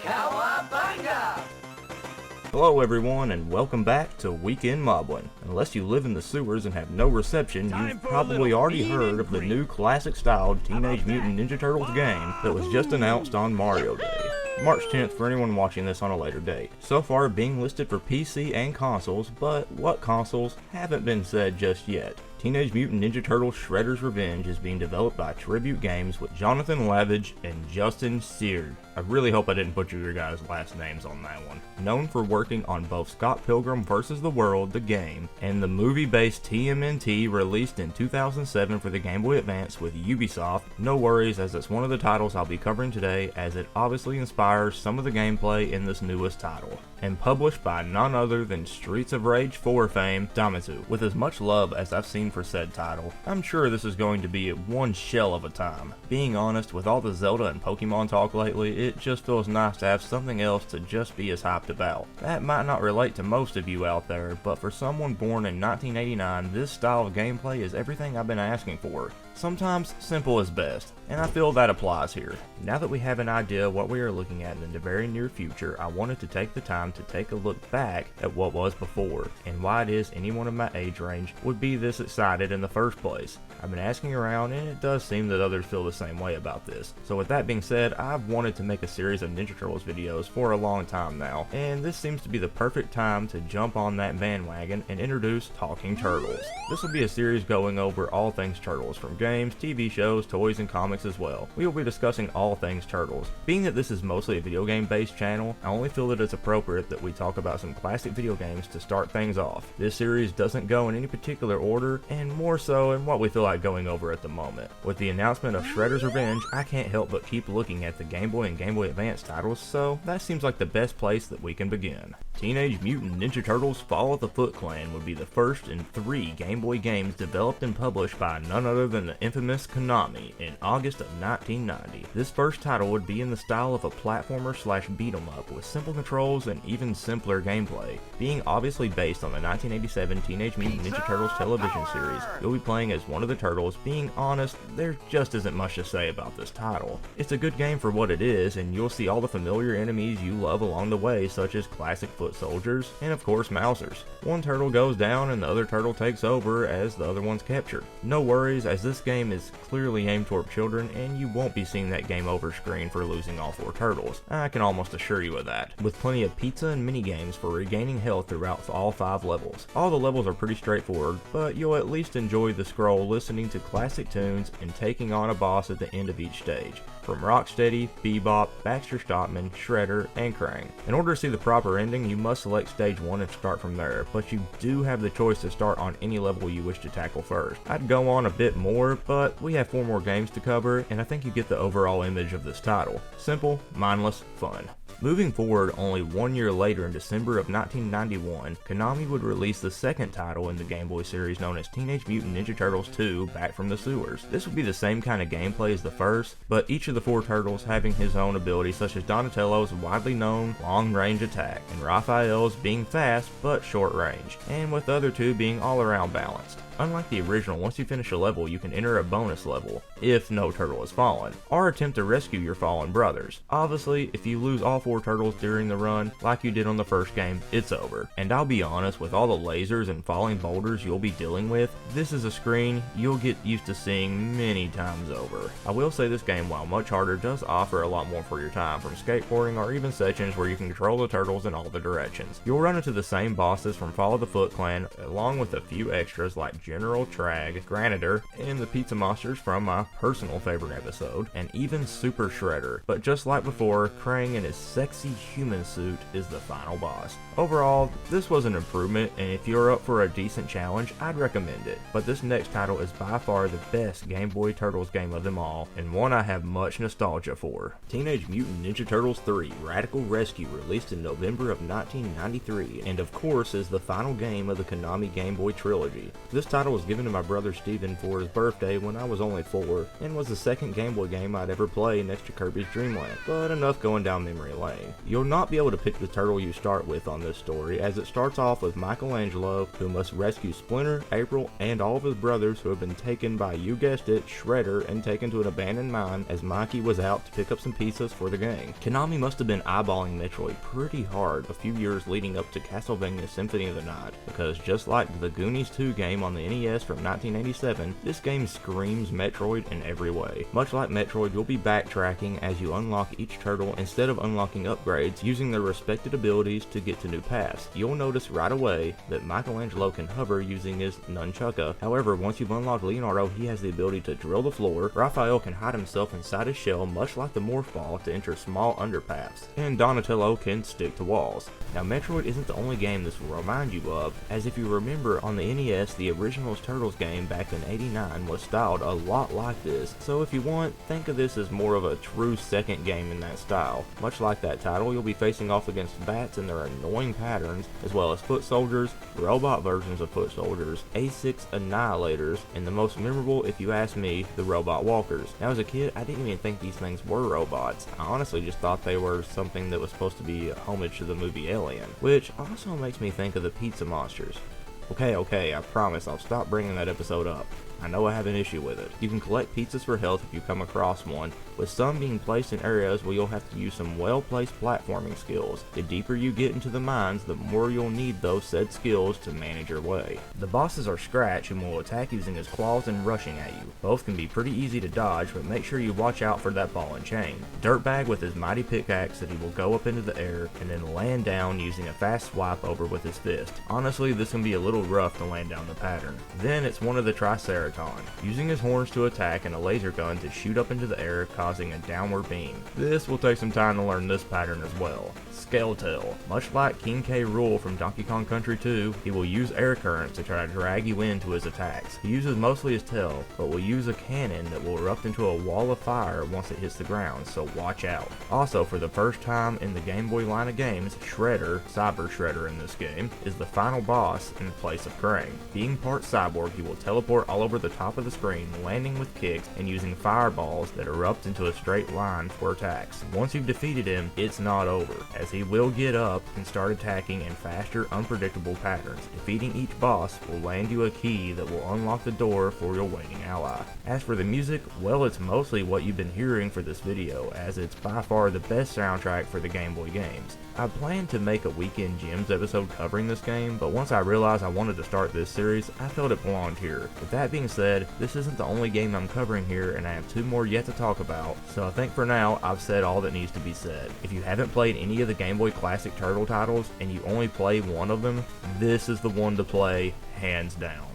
Cowabunga! Hello everyone and welcome back to Weekend Moblin. Unless you live in the sewers and have no reception, you've probably already heard of the new classic-styled Teenage Mutant Ninja Turtles game that was just announced on Mario Day. March 10th for anyone watching this on a later date. So far being listed for PC and consoles, but what consoles haven't been said just yet. Teenage Mutant Ninja Turtles Shredder's Revenge is being developed by Tribute Games with Jonathan Lavigne and Justin Cyr. I really hope I didn't butcher your guys' last names on that one. Known for working on both Scott Pilgrim vs. the World, the game, and the movie-based TMNT released in 2007 for the Game Boy Advance with Ubisoft. No worries, as it's one of the titles I'll be covering today, as it obviously inspires some of the gameplay in this newest title. And published by none other than Streets of Rage 4 fame, Dotemu. With as much love as I've seen for said title, I'm sure this is going to be one shell of a time. Being honest, with all the Zelda and Pokemon talk lately, it just feels nice to have something else to just be as hyped about. That might not relate to most of you out there, but for someone born in 1989, this style of gameplay is everything I've been asking for. Sometimes simple is best, and I feel that applies here. Now that we have an idea what we are looking at in the very near future, I wanted to take the time to take a look back at what was before, and why it is anyone of my age range would be this excited in the first place. I've been asking around, and it does seem that others feel the same way about this. So with that being said, I've wanted to make a series of Ninja Turtles videos for a long time now, and this seems to be the perfect time to jump on that bandwagon and introduce Talking Turtles. This will be a series going over all things Turtles, from games, TV shows, toys, and comics as well. We will be discussing all things Turtles. Being that this is mostly a video game based channel, I only feel that it's appropriate that we talk about some classic video games to start things off. This series doesn't go in any particular order, and more so in what we feel like going over at the moment. With the announcement of Shredder's Revenge, I can't help but keep looking at the Game Boy and Game Boy Advance titles, so that seems like the best place that we can begin. Teenage Mutant Ninja Turtles Fall of the Foot Clan would be the first in 3 Game Boy games developed and published by none other than the infamous Konami in August of 1990. This first title would be in the style of a platformer slash beat 'em up with simple controls and even simpler gameplay. Being obviously based on the 1987 Teenage Mutant Ninja Turtles television series, you'll be playing as one of the Turtles. Being honest, there just isn't much to say about this title. It's a good game for what it is, and you'll see all the familiar enemies you love along the way, such as classic foot soldiers, and of course Mousers. One turtle goes down and the other turtle takes over as the other one's captured. No worries, as this game is clearly aimed toward children, and you won't be seeing that game over screen for losing all 4 turtles. I can almost assure you of that. With plenty of pizza and minigames for regaining health throughout all 5 levels. All the levels are pretty straightforward, but you'll at least enjoy the scroll listening to classic tunes and taking on a boss at the end of each stage. From Rocksteady, Bebop, Baxter Stockman, Shredder, and Krang. In order to see the proper ending, you must select stage 1 and start from there, but you do have the choice to start on any level you wish to tackle first. I'd go on a bit more, but we have 4 more games to cover, and I think you get the overall image of this title. Simple, mindless, fun. Moving forward, only 1 year later in December of 1991, Konami would release the second title in the Game Boy series known as Teenage Mutant Ninja Turtles 2 Back from the Sewers. This would be the same kind of gameplay as the first, but each of the 4 turtles having his own abilities, such as Donatello's widely known long-range attack, and Raphael's being fast but short range, and with the other 2 being all-around balanced. Unlike the original, once you finish a level, you can enter a bonus level, if no turtle has fallen, or attempt to rescue your fallen brothers. Obviously, if you lose all 4 turtles during the run, like you did on the first game, it's over. And I'll be honest, with all the lasers and falling boulders you'll be dealing with, this is a screen you'll get used to seeing many times over. I will say this game, while much harder, does offer a lot more for your time, from skateboarding or even sections where you can control the turtles in all the directions. You'll run into the same bosses from Fall of the Foot Clan, along with a few extras like General Trag, Granitor, and the Pizza Monsters from my personal favorite episode, and even Super Shredder. But just like before, Krang in his sexy human suit is the final boss. Overall, this was an improvement, and if you're up for a decent challenge, I'd recommend it. But this next title is by far the best Game Boy Turtles game of them all, and one I have much nostalgia for. Teenage Mutant Ninja Turtles 3 Radical Rescue, released in November of 1993, and of course is the final game of the Konami Game Boy trilogy. This title was given to my brother Steven for his birthday when I was only 4, and was the second Game Boy game I'd ever played next to Kirby's Dream Land, but enough going down memory lane. You'll not be able to pick the turtle you start with on this story, as it starts off with Michelangelo, who must rescue Splinter, April, and all of his brothers who have been taken by, you guessed it, Shredder, and taken to an abandoned mine as Mikey was out to pick up some pieces for the gang. Konami must have been eyeballing Metroid pretty hard a few years leading up to Castlevania Symphony of the Night, because just like the Goonies 2 game on the NES from 1987, this game screams Metroid in every way. Much like Metroid, you'll be backtracking as you unlock each turtle instead of unlocking upgrades, using their respected abilities to get to new paths. You'll notice right away that Michelangelo can hover using his nunchucka. However, once you've unlocked Leonardo, he has the ability to drill the floor. Raphael can hide himself inside his shell, much like the Morph Ball, to enter small underpaths. And Donatello can stick to walls. Now, Metroid isn't the only game this will remind you of, as if you remember on the NES, the original Turtles game back in '89 was styled a lot like this, so if you want, think of this as more of a true second game in that style. Much like that title, you'll be facing off against bats and their annoying patterns, as well as foot soldiers, robot versions of foot soldiers, A6 annihilators, and the most memorable, if you ask me, the robot walkers. Now, as a kid, I didn't even think these things were robots. I honestly just thought they were something that was supposed to be a homage to the movie Alien, which also makes me think of the pizza monsters. Okay, I promise I'll stop bringing that episode up. I know I have an issue with it. You can collect pizzas for health if you come across one, with some being placed in areas where you'll have to use some well-placed platforming skills. The deeper you get into the mines, the more you'll need those said skills to manage your way. The bosses are Scratch, who will attack using his claws and rushing at you. Both can be pretty easy to dodge, but make sure you watch out for that ball and chain. Dirtbag with his mighty pickaxe that he will go up into the air and then land down using a fast swipe over with his fist. Honestly, this can be a little rough to land down the pattern. Then it's one of the Triceratops, using his horns to attack and a laser gun to shoot up into the air, causing a downward beam. This will take some time to learn this pattern as well. Skeletal. Much like King K. Rool from Donkey Kong Country 2, he will use air currents to try to drag you into his attacks. He uses mostly his tail, but will use a cannon that will erupt into a wall of fire once it hits the ground, so watch out. Also, for the first time in the Game Boy line of games, Shredder, Cyber Shredder in this game, is the final boss in place of Krang. Being part cyborg, he will teleport all over the top of the screen, landing with kicks and using fireballs that erupt into a straight line for attacks. Once you've defeated him, it's not over, as he will get up and start attacking in faster, unpredictable patterns. Defeating each boss will land you a key that will unlock the door for your waiting ally. As for the music, well, it's mostly what you've been hearing for this video, as it's by far the best soundtrack for the Game Boy games. I planned to make a Weekend Gems episode covering this game, but once I realized I wanted to start this series, I felt it belonged here. With that being said, this isn't the only game I'm covering here, and I have 2 more yet to talk about, so I think for now, I've said all that needs to be said. If you haven't played any of the Game Boy Classic Turtle titles, and you only play one of them, this is the one to play, hands down.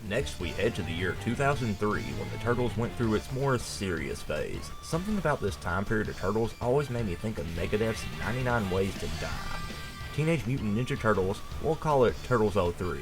Next, we head to the year 2003, when the Turtles went through its more serious phase. Something about this time period of Turtles always made me think of Megadeth's 99 Ways to Die. Teenage Mutant Ninja Turtles, we'll call it Turtles 03,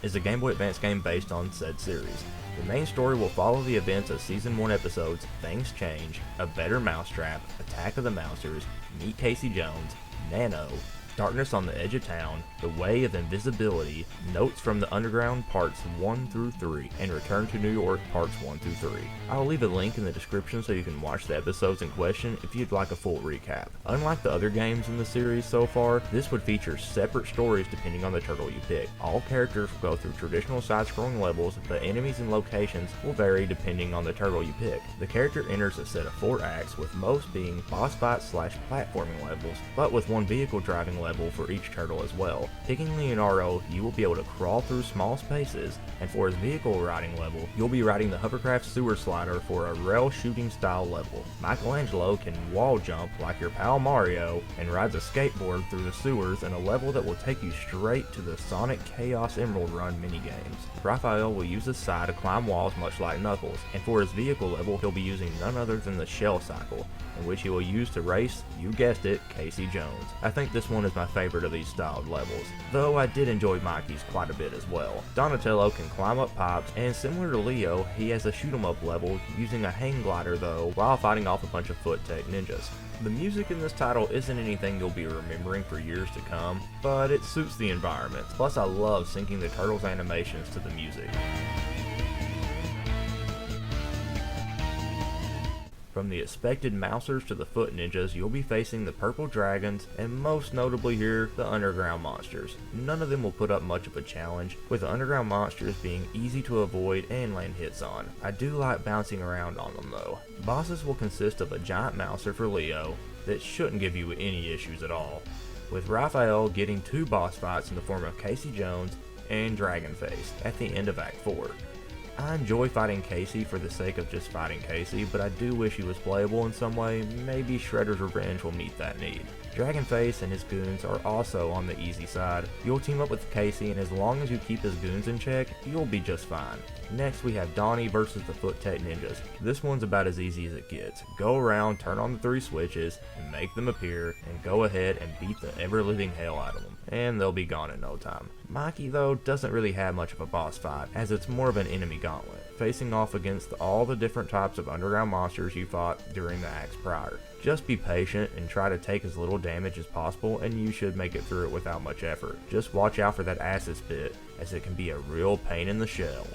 is a Game Boy Advance game based on said series. The main story will follow the events of Season 1 episodes Things Change, A Better Mousetrap, Attack of the Mousers, Meet Casey Jones, Nano, Darkness on the Edge of Town, The Way of Invisibility, Notes from the Underground Parts 1 through 3, and Return to New York Parts 1 through 3. I'll leave a link in the description so you can watch the episodes in question if you'd like a full recap. Unlike the other games in the series so far, this would feature separate stories depending on the turtle you pick. All characters will go through traditional side-scrolling levels, but enemies and locations will vary depending on the turtle you pick. The character enters a set of 4 acts, with most being boss fights / platforming levels, but with 1 vehicle driving level for each turtle as well. Picking Leonardo, you will be able to crawl through small spaces, and for his vehicle riding level, you'll be riding the hovercraft sewer slider for a rail shooting style level. Michelangelo can wall jump like your pal Mario, and rides a skateboard through the sewers in a level that will take you straight to the Sonic Chaos Emerald Run minigames. Raphael will use his sai to climb walls much like Knuckles, and for his vehicle level, he'll be using none other than the Shell Cycle, in which he will use to race, you guessed it, Casey Jones. I think this one is my favorite of these styled levels, though I did enjoy Mikey's quite a bit as well. Donatello can climb up pipes, and similar to Leo, he has a shoot 'em up level, using a hang glider though, while fighting off a bunch of foot tech ninjas. The music in this title isn't anything you'll be remembering for years to come, but it suits the environment. Plus I love syncing the Turtles animations to the music. From the expected mousers to the foot ninjas, you'll be facing the purple dragons, and most notably here, the underground monsters. None of them will put up much of a challenge, with the underground monsters being easy to avoid and land hits on. I do like bouncing around on them though. Bosses will consist of a giant mouser for Leo that shouldn't give you any issues at all, with Raphael getting 2 boss fights in the form of Casey Jones and Dragonface at the end of Act 4. I enjoy fighting Casey for the sake of just fighting Casey, but I do wish he was playable in some way. Maybe Shredder's Revenge will meet that need. Dragonface and his goons are also on the easy side. You'll team up with Casey, and as long as you keep his goons in check, you'll be just fine. Next we have Donnie versus the Foot Tech Ninjas. This one's about as easy as it gets. Go around, turn on the 3 switches, and make them appear, and go ahead and beat the ever-living hell out of them, and they'll be gone in no time. Mikey though doesn't really have much of a boss fight, as it's more of an enemy gauntlet, facing off against all the different types of underground monsters you fought during the acts prior. Just be patient and try to take as little damage as possible, and you should make it through it without much effort. Just watch out for that acid spit, as it can be a real pain in the shell.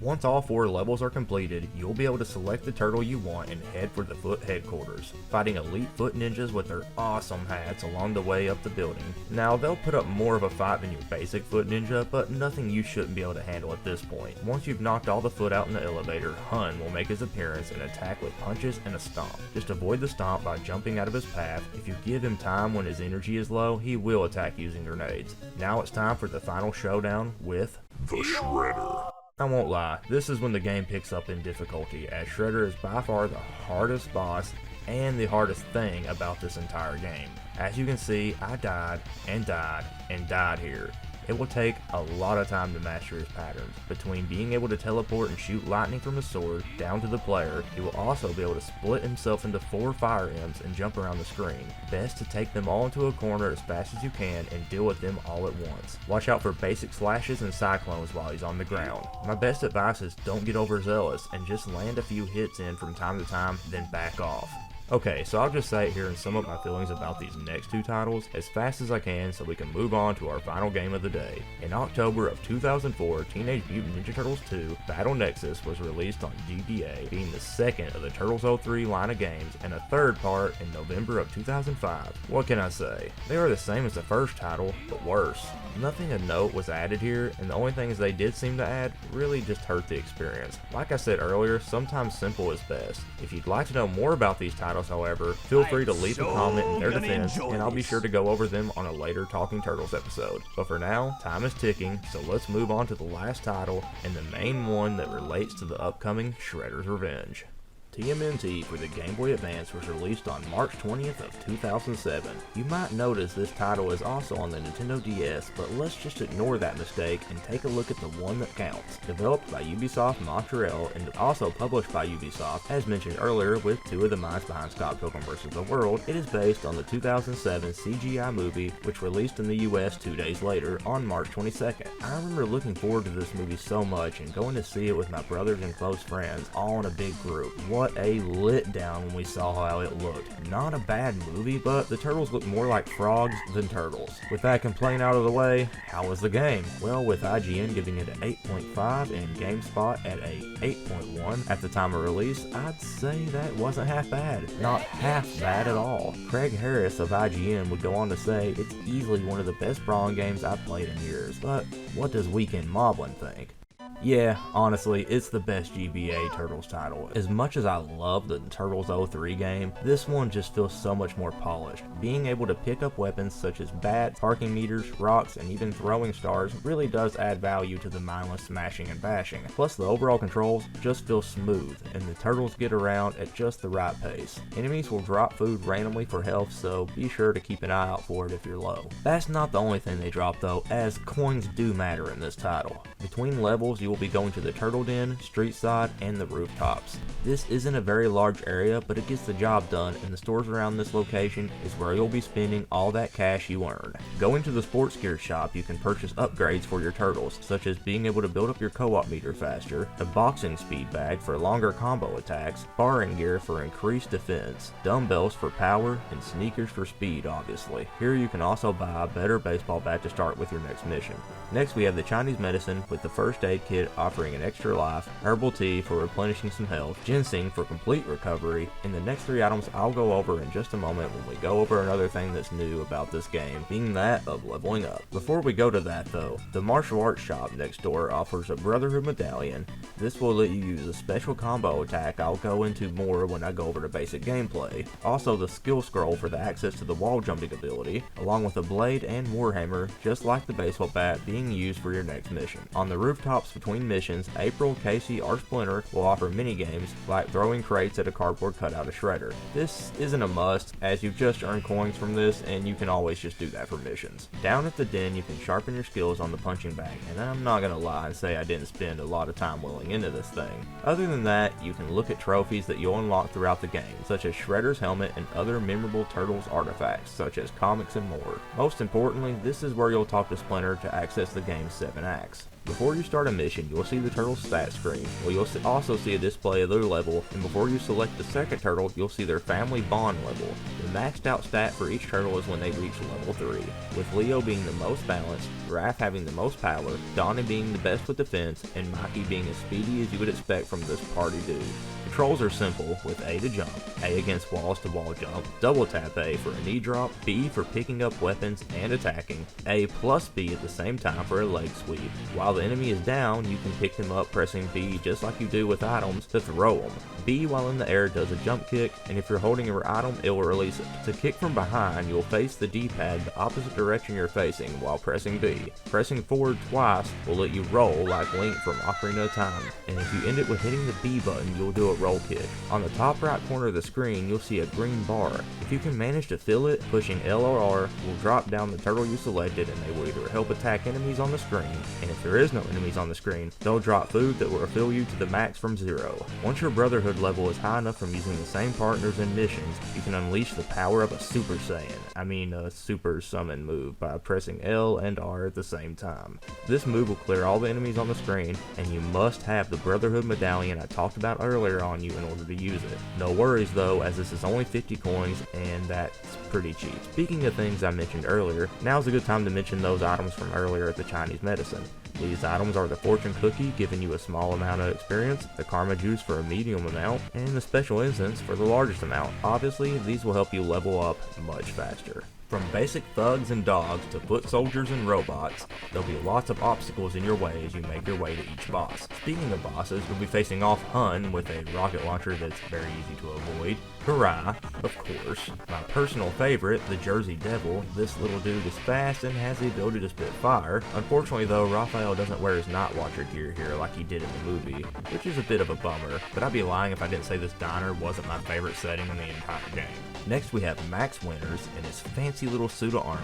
Once all 4 levels are completed, you'll be able to select the turtle you want and head for the Foot headquarters, fighting elite foot ninjas with their awesome hats along the way up the building. Now, they'll put up more of a fight than your basic foot ninja, but nothing you shouldn't be able to handle at this point. Once you've knocked all the foot out in the elevator, Hun will make his appearance and attack with punches and a stomp. Just avoid the stomp by jumping out of his path. If you give him time when his energy is low, he will attack using grenades. Now it's time for the final showdown with the Shredder. I won't lie, this is when the game picks up in difficulty, as Shredder is by far the hardest boss and the hardest thing about this entire game. As you can see, I died and died and died here. It will take a lot of time to master his patterns. Between being able to teleport and shoot lightning from his sword down to the player, he will also be able to split himself into 4 fire imps and jump around the screen. Best to take them all into a corner as fast as you can and deal with them all at once. Watch out for basic slashes and cyclones while he's on the ground. My best advice is don't get overzealous and just land a few hits in from time to time, then back off. Okay, so I'll just say it here and sum up my feelings about these next 2 titles as fast as I can so we can move on to our final game of the day. In October of 2004, Teenage Mutant Ninja Turtles 2 Battle Nexus was released on GBA, being the second of the Turtles 03 line of games and a third part in November of 2005. What can I say? They are the same as the first title, but worse. Nothing of note was added here, and the only things they did seem to add really just hurt the experience. Like I said earlier, sometimes simple is best. If you'd like to know more about these titles, however, feel free to leave a comment in their defense, and I'll be sure to go over them on a later Talking Turtles episode. But for now, time is ticking, so let's move on to the last title, and the main one that relates to the upcoming Shredder's Revenge. TMNT for the Game Boy Advance was released on March 20th of 2007. You might notice this title is also on the Nintendo DS, but let's just ignore that mistake and take a look at the one that counts. Developed by Ubisoft Montreal and also published by Ubisoft, as mentioned earlier with 2 of the minds behind Scott Pilgrim vs. the World, it is based on the 2007 CGI movie, which released in the US 2 days later on March 22nd. I remember looking forward to this movie so much and going to see it with my brothers and close friends, all in a big group. What a lit down when we saw how it looked. Not a bad movie, but the turtles look more like frogs than turtles. With that complaint out of the way, how was the game? Well, with IGN giving it an 8.5 and GameSpot at a 8.1 at the time of release, I'd say that wasn't half bad. Not half bad at all. Craig Harris of IGN would go on to say it's easily one of the best brawling games I've played in years. But what does Weekend Moblin think? Yeah, honestly, it's the best GBA Turtles title. As much as I love the Turtles 03 game, this one just feels so much more polished. Being able to pick up weapons such as bats, parking meters, rocks, and even throwing stars really does add value to the mindless smashing and bashing. Plus, the overall controls just feel smooth, and the turtles get around at just the right pace. Enemies will drop food randomly for health, so be sure to keep an eye out for it if you're low. That's not the only thing they drop though, as coins do matter in this title. Between levels, you will be going to the Turtle Den, Street Side, and the rooftops. This isn't a very large area, but it gets the job done, and the stores around this location is where you'll be spending all that cash you earn. Going to the sports gear shop, you can purchase upgrades for your turtles, such as being able to build up your co-op meter faster, a boxing speed bag for longer combo attacks, sparring gear for increased defense, dumbbells for power, and sneakers for speed, obviously. Here you can also buy a better baseball bat to start with your next mission. Next we have the Chinese medicine with the first aid kit kit offering an extra life, herbal tea for replenishing some health, ginseng for complete recovery, and the next 3 items I'll go over in just a moment when we go over another thing that's new about this game, being that of leveling up. Before we go to that though, the martial arts shop next door offers a Brotherhood medallion. This will let you use a special combo attack I'll go into more when I go over the basic gameplay. Also the skill scroll for the access to the wall jumping ability, along with a blade and warhammer, just like the baseball bat, being used for your next mission. On the rooftops between missions, April, Casey, or Splinter will offer mini games like throwing crates at a cardboard cutout of Shredder. This isn't a must, as you've just earned coins from this and you can always just do that for missions. Down at the den you can sharpen your skills on the punching bag, and I'm not gonna lie and say I didn't spend a lot of time willing into this thing. Other than that, you can look at trophies that you'll unlock throughout the game, such as Shredder's helmet and other memorable Turtles artifacts, such as comics and more. Most importantly, this is where you'll talk to Splinter to access the game's 7 acts. Before you start a mission, you'll see the turtle's stat screen, where you'll also see a display of their level, and before you select the second turtle, you'll see their family bond level. The maxed out stat for each turtle is when they reach level 3, with Leo being the most balanced, Raph having the most power, Donnie being the best with defense, and Mikey being as speedy as you would expect from this party dude. Controls are simple, with A to jump, A against walls to wall jump, double tap A for a knee drop, B for picking up weapons and attacking, A plus B at the same time for a leg sweep. While the enemy is down, you can pick them up pressing B just like you do with items to throw them. B while in the air does a jump kick, and if you're holding your item, it will release it. To kick from behind, you'll face the D-pad the opposite direction you're facing while pressing B. Pressing forward twice will let you roll like Link from Ocarina of Time, and if you end it with hitting the B button, you'll do a roll kick. On the top right corner of the screen, you'll see a green bar. If you can manage to fill it, pushing L or R will drop down the turtle you selected, and they will either help attack enemies on the screen, and if there is no enemies on the screen, they'll drop food that will refill you to the max from 0. Once your Brotherhood level is high enough from using the same partners and missions, you can unleash the power of a Super Saiyan, a super summon move, by pressing L and R at the same time. This move will clear all the enemies on the screen, and you must have the Brotherhood medallion I talked about earlier on you in order to use it. No worries though, as this is only 50 coins and that's pretty cheap. Speaking of things I mentioned earlier, now's a good time to mention those items from earlier at the Chinese medicine. These items are the fortune cookie, giving you a small amount of experience, the karma juice for a medium amount, and the special incense for the largest amount. Obviously, these will help you level up much faster. From basic thugs and dogs to foot soldiers and robots, there'll be lots of obstacles in your way as you make your way to each boss. Speaking of bosses, you'll be facing off Hun with a rocket launcher that's very easy to avoid, Karai, of course, my personal favorite, the Jersey Devil. This little dude is fast and has the ability to spit fire. Unfortunately though, Raphael doesn't wear his Night Watcher gear here like he did in the movie, which is a bit of a bummer, but I'd be lying if I didn't say this diner wasn't my favorite setting in the entire game. Next we have Max Winters and his fancy little suit of armor.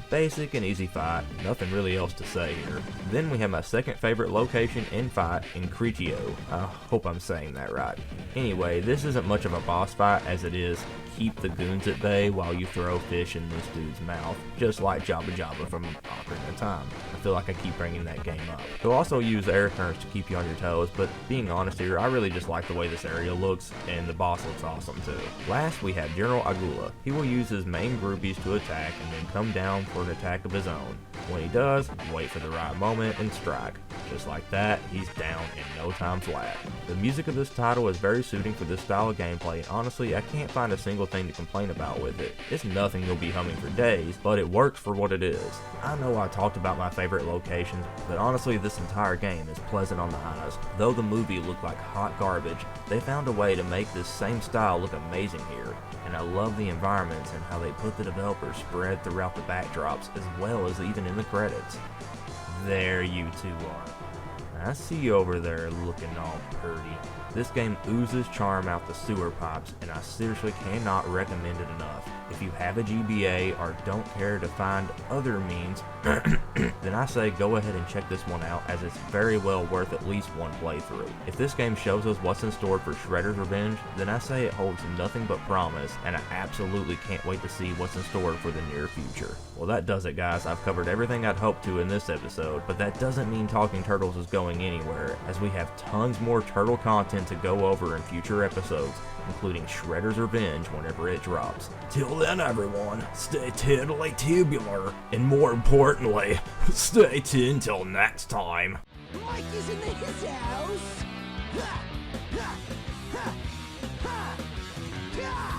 Basic and easy fight, nothing really else to say here. Then we have my second favorite location in fight in Criccio. I hope I'm saying that right. Anyway, this isn't much of a boss fight as it is keep the goons at bay while you throw fish in this dude's mouth, just like Jabba Jabba from Ocarina of Time. I feel like I keep bringing that game up. You'll also use air currents to keep you on your toes, but being honest here, I really just like the way this area looks, and the boss looks awesome too. Last we have General Agula. He will use his main groupies to attack and then come down for an attack of his own. When he does, wait for the right moment and strike. Just like that, he's down in no time flat. The music of this title is very suiting for this style of gameplay, and honestly, I can't find a single thing to complain about with it. It's nothing you'll be humming for days, but it works for what it is. I know I talked about my favorite locations, but honestly this entire game is pleasant on the eyes. Though the movie looked like hot garbage, they found a way to make this same style look amazing here, and I love the environments and how they put the developers spread throughout the backdrops as well as even in the credits. There you two are. I see you over there looking all pretty. This game oozes charm out the sewer pipes, and I seriously cannot recommend it enough. If you have a GBA or don't care to find other means, then I say go ahead and check this one out, as it's very well worth at least one playthrough. If this game shows us what's in store for Shredder's Revenge, then I say it holds nothing but promise, and I absolutely can't wait to see what's in store for the near future. Well, that does it, guys. I've covered everything I'd hoped to in this episode, but that doesn't mean Talking Turtles is going anywhere, as we have tons more turtle content to go over in future episodes, including Shredder's Revenge whenever it drops. Till then, everyone, stay totally tubular, and more importantly, stay tuned till next time. is in his house. Ha! Ha! Ha! Ha! Ha!